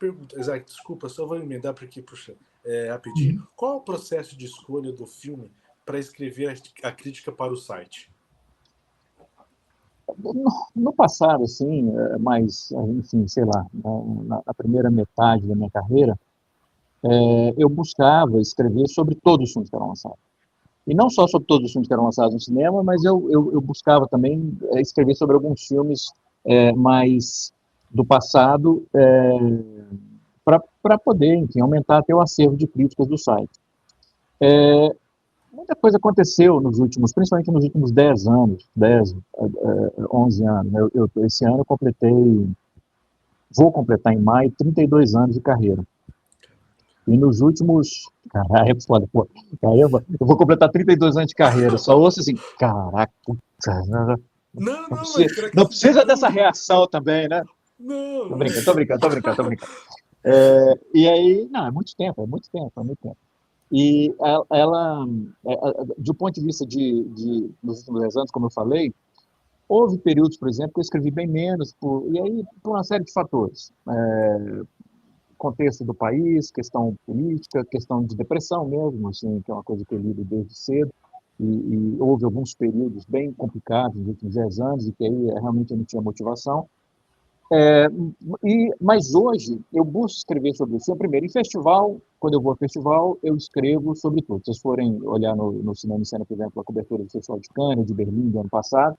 pergunto, Isaac, desculpa, só vou emendar para aqui, puxa, rapidinho. Qual é o processo de escolha do filme para escrever a crítica para o site? No passado, assim, mas, enfim, sei lá, na primeira metade da minha carreira, eu buscava escrever sobre todos os filmes que eram lançados. E não só sobre todos os filmes que eram lançados no cinema, mas eu buscava também escrever sobre alguns filmes mais do passado, para poder, enfim, aumentar até o acervo de críticas do site. Muita coisa aconteceu principalmente nos últimos 10 anos, 11 anos. Esse ano vou completar em maio 32 anos de carreira. E nos últimos... Caralho, foda, pô. Caramba, eu vou completar 32 anos de carreira. Só ouço assim, caraca, não precisa dessa reação também, né? Não. Tô brincando. E aí, não, é muito tempo. E ela do ponto de vista dos últimos 10 anos, como eu falei, houve períodos, por exemplo, que eu escrevi bem menos, e aí por uma série de fatores. Contexto do país, questão política, questão de depressão mesmo, assim, que é uma coisa que eu lido desde cedo, e houve alguns períodos bem complicados nos últimos 10 anos, e que aí realmente eu não tinha motivação. Mas hoje eu busco escrever sobre isso. Primeiro, em festival, quando eu vou a festival, eu escrevo sobre tudo. Se vocês forem olhar no Cinema em Cena, por exemplo, a cobertura do Festival de Cannes, de Berlim, do ano passado,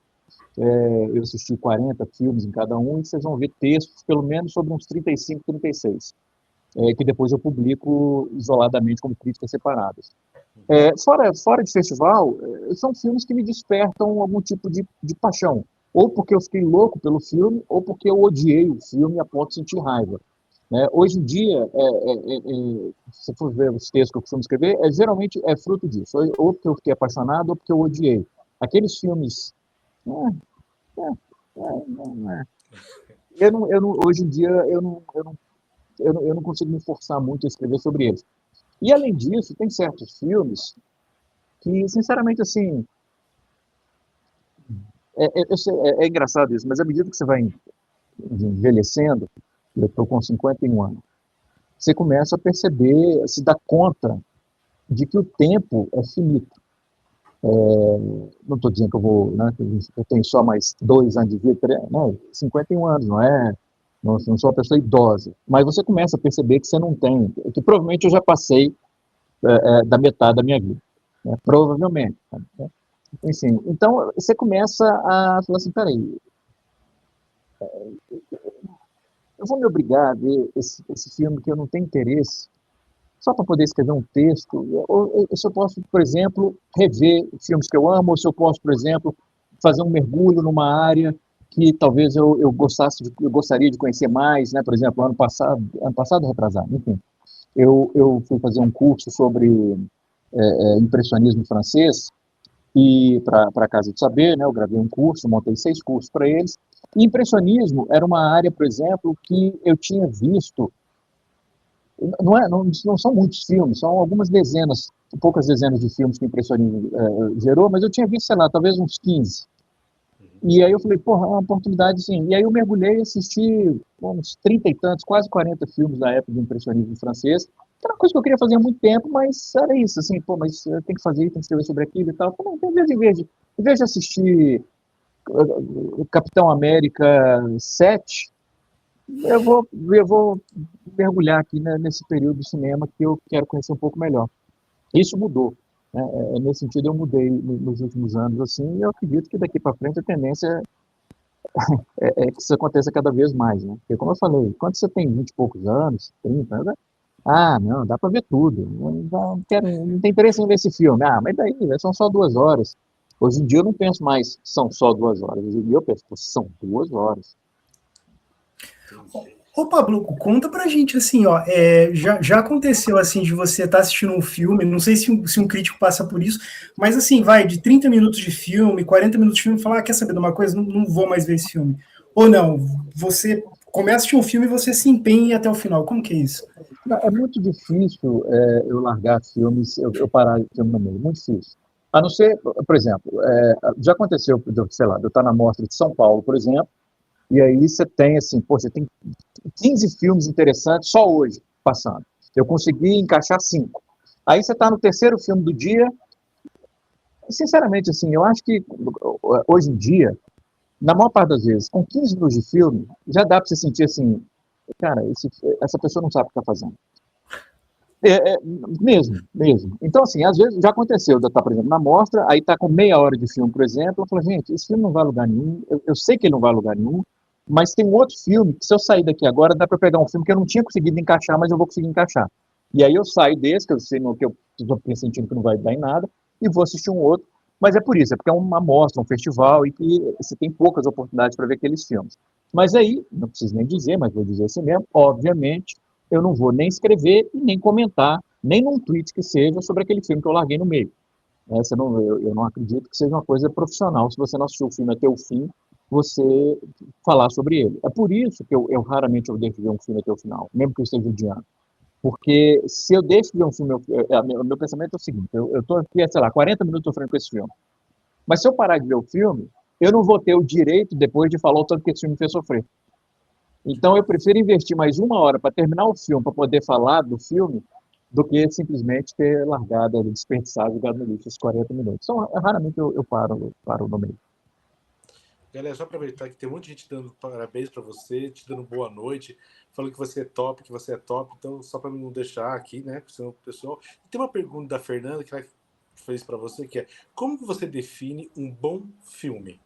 eu assisti 40 filmes em cada um, e vocês vão ver textos, pelo menos sobre uns 35, 36. Que depois eu publico isoladamente como críticas separadas. Fora de festival, são filmes que me despertam algum tipo de paixão, ou porque eu fiquei louco pelo filme, ou porque eu odiei o filme a ponto de sentir raiva. Hoje em dia, se você for ver os textos que eu costumo escrever, geralmente é fruto disso, ou porque eu fiquei apaixonado, ou porque eu odiei. Aqueles filmes... hoje em dia, eu não consigo me forçar muito a escrever sobre eles. E, além disso, tem certos filmes que, sinceramente, assim... É engraçado isso, mas à medida que você vai envelhecendo, eu estou com 51 anos, você começa a perceber, a se dar conta de que o tempo é finito. Não estou dizendo que eu tenho só mais 2 anos de vida, 51 anos, não sou uma pessoa idosa, mas você começa a perceber que você não tem, que provavelmente eu já passei da metade da minha vida, né? Provavelmente. Né? Enfim, então você começa a falar assim, peraí, eu vou me obrigar a ver esse filme que eu não tenho interesse, só para poder escrever um texto, ou se eu posso, por exemplo, rever filmes que eu amo, ou se eu posso, por exemplo, fazer um mergulho numa área que talvez eu gostaria de conhecer mais, né? Por exemplo, ano passado retrasado, enfim, eu fui fazer um curso sobre impressionismo francês, e para a Casa de Saber, né, eu gravei um curso, montei 6 cursos para eles, e impressionismo era uma área, por exemplo, que eu tinha visto, não são muitos filmes, são algumas dezenas, poucas dezenas de filmes que o impressionismo gerou, mas eu tinha visto, sei lá, talvez uns 15. E aí eu falei, porra, é uma oportunidade, sim. E aí eu mergulhei e assisti uns 30 e tantos, quase 40 filmes da época do impressionismo francês, que era uma coisa que eu queria fazer há muito tempo, mas era isso, assim, mas tem que fazer, tem que escrever sobre aquilo e tal. Então, em vez de assistir Capitão América 7, eu vou mergulhar aqui, né, nesse período do cinema que eu quero conhecer um pouco melhor. Isso mudou. Né? Nesse sentido, eu mudei nos últimos anos, assim, e eu acredito que daqui para frente a tendência é que isso aconteça cada vez mais, né? Porque, como eu falei, quando você tem 20 e poucos anos, 30, né? Não, dá para ver tudo. Não tem interesse em ver esse filme. Mas daí, são só 2 horas. Hoje em dia eu não penso mais, são só 2 horas. Hoje em dia eu penso, são 2 horas. Ô Pablo, conta pra gente assim, ó, já aconteceu assim de você estar assistindo um filme, não sei se um crítico passa por isso, mas assim, vai de 30 minutos de filme, 40 minutos de filme, falar, quer saber de uma coisa? Não vou mais ver esse filme. Ou não, você começa a assistir um filme e você se empenha até o final, como que é isso? É muito difícil eu largar filmes, eu parar de filme no meio, muito difícil. A não ser, por exemplo, já aconteceu, sei lá, de eu estar na Mostra de São Paulo, por exemplo, E aí você tem, assim, pô, você tem 15 filmes interessantes só hoje, passando. Eu consegui encaixar 5. Aí você está no terceiro filme do dia. Sinceramente, assim, eu acho que hoje em dia, na maior parte das vezes, com 15 minutos de filme, já dá para você sentir assim, cara, essa pessoa não sabe o que está fazendo. Mesmo. Então, assim, às vezes já aconteceu de eu estar, por exemplo, na mostra, aí está com meia hora de filme, por exemplo, eu falo, gente, esse filme não vai a lugar nenhum, eu sei que ele não vai a lugar nenhum, mas tem um outro filme que se eu sair daqui agora, dá para pegar um filme que eu não tinha conseguido encaixar, mas eu vou conseguir encaixar. E aí eu saio desse, que eu sei que eu estou sentindo que não vai dar em nada, e vou assistir um outro. Mas é por isso, é porque é uma mostra, um festival, e que você tem poucas oportunidades para ver aqueles filmes. Mas aí, não preciso nem dizer, mas vou dizer assim mesmo, obviamente, eu não vou nem escrever e nem comentar, nem num tweet que seja, sobre aquele filme que eu larguei no meio. Eu não acredito que seja uma coisa profissional. Se você não assistiu o filme até o fim, você falar sobre ele. É por isso que eu raramente eu deixo de ver um filme até o final, mesmo que eu esteja odiando. Porque se eu deixo de ver um filme, o meu pensamento é o seguinte, eu estou aqui, sei lá, 40 minutos sofrendo com esse filme. Mas se eu parar de ver o filme, eu não vou ter o direito depois de falar o tanto que esse filme me fez sofrer. Então eu prefiro investir mais uma hora para terminar o filme, para poder falar do filme, do que simplesmente ter largado, desperdiçado, jogado no lixo esses 40 minutos. Então, raramente eu paro no meio. Galera, só aproveitar que tem muita gente dando parabéns para você, te dando boa noite, falando que você é top, então só para não deixar aqui, né, senão o pessoal... Tem uma pergunta da Fernanda que ela fez para você, que é: como que você define um bom filme?